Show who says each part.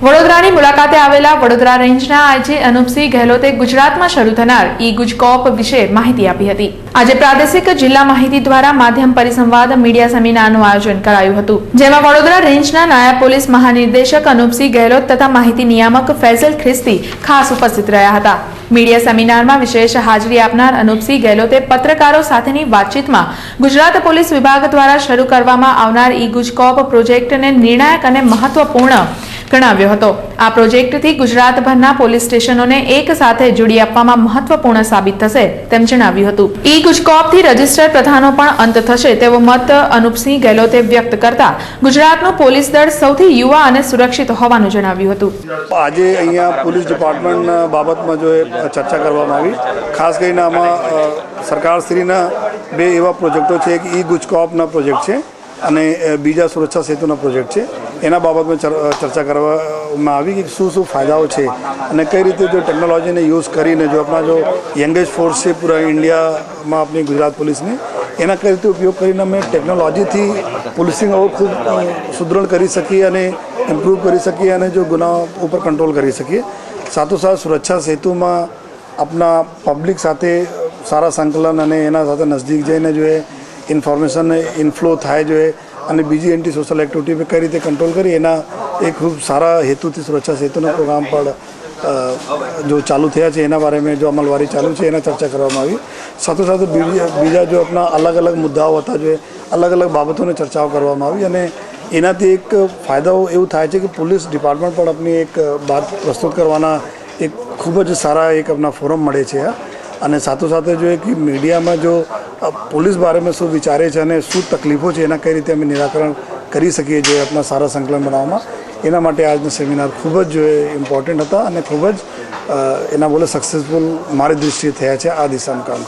Speaker 1: વડોદરાની મુલાકાતે આવેલા વડોદરા રેન્જના આઈજી અનુપસિંહ ગહેલોતે ગુજરાતમાં શરૂ થનાર ઈ ગુજકોપ વિશે માહિતી આપી હતી। આજે પ્રાદેશિક જિલ્લા માહિતી દ્વારા માધ્યમ પરિસંવાદ મીડિયા સેમિનારનું આયોજન કરાયું હતું, જેમાં વડોદરા રેન્જના નાયબ પોલીસ મહાનિર્દેશક અનુપસિંહ ગહેલોત તથા માહિતી નિયામક ફૈઝલ ખ્રિસ્તી ખાસ ઉપસ્થિત રહ્યા હતા। મીડિયા સેમિનારમાં વિશેષ હાજરી આપનાર અનુપસિંહ ગહેલોતે પત્રકારો સાથેની વાતચીતમાં ગુજરાત પોલીસ વિભાગ દ્વારા શરૂ કરવામાં આવનાર ઈ ગુજકોપ પ્રોજેક્ટને નિર્ણાયક અને મહત્વપૂર્ણ ગણાવ્યો હતો। આ પ્રોજેક્ટથી ગુજરાતભરના પોલીસ સ્ટેશનોને એક સાથે જોડી આપવામાં મહત્વપૂર્ણ સાબિત થશે તેમ જણાવ્યું હતું। ઈ ગુજકોપથી રજિસ્ટર્ડ પ્રથાનો પણ અંત થશે તેવો મત અનુપસિંહ ગહેલોતે વ્યક્ત કરતા ગુજરાતનું પોલીસ દળ સૌથી યુવા અને સુરક્ષિત હોવાનું જણાવ્યું હતું।
Speaker 2: આજે અહીંયા પોલીસ ડિપાર્ટમેન્ટ બાબતમાં જો ચર્ચા કરવામાં આવી, ખાસ કરીને આમાં સરકારશ્રીના બે એવા પ્રોજેક્ટો છે, એક ઈ ગુજકોપના પ્રોજેક્ટ છે અને બીજા સુરક્ષા સેતુના પ્રોજેક્ટ છે। એના બાબતમાં ચર્ચા કરવામાં આવી કે શું ફાયદાઓ છે અને કઈ રીતે જો ટેકનોલોજીને યુઝ કરીને જો આપણા જો યંગેસ્ટ ફોર્સ છે પૂરા ઇન્ડિયામાં આપણી ગુજરાત પોલીસની, એના કઈ રીતે ઉપયોગ કરીને અમે ટેકનોલોજીથી પોલીસિંગ ખૂબ સુદૃઢ કરી શકીએ અને ઇમ્પ્રૂવ કરી શકીએ અને જો ગુનાઓ ઉપર કંટ્રોલ કરી શકીએ। સાથોસાથ સુરક્ષા સેતુમાં આપણા પબ્લિક સાથે સારા સંકલન અને એના સાથે નજદીક જઈને જો ઇન્ફોર્મેશન ઇનફ્લો થાય જોઈએ અને બીજી એન્ટી સોશિયલ એક્ટિવિટી પર કઈ રીતે કંટ્રોલ કરી એના એક ખૂબ સારા હેતુથી સુરક્ષા સેતુના પ્રોગ્રામ પણ જો ચાલુ થયા છે એના બારેમાં જો અમલવારી ચાલુ છે એના ચર્ચા કરવામાં આવી। સાથોસાથ બીજા જો આપણા અલગ અલગ મુદ્દાઓ હતા જો અલગ અલગ બાબતોની ચર્ચાઓ કરવામાં આવી અને એનાથી એક ફાયદાઓ એવું થાય છે કે પોલીસ ડિપાર્ટમેન્ટ પણ આપણી એક વાત પ્રસ્તુત કરવાના એક ખૂબ જ સારા એક આપણા ફોરમ મળે છે અને સાથોસાથે જો કે મીડિયામાં જો પોલીસ બારેમાં શું વિચારે છે અને શું તકલીફો છે એના કઈ રીતે અમે નિરાકરણ કરી શકીએ છીએ આપણા સારા સંકલન બનાવવામાં, એના માટે આજનો સેમિનાર ખૂબ જ ઇમ્પોર્ટન્ટ હતા અને ખૂબ જ એના બોલે સક્સેસફુલ મારી દૃષ્ટિએ થયા છે આ દિશામાં કામ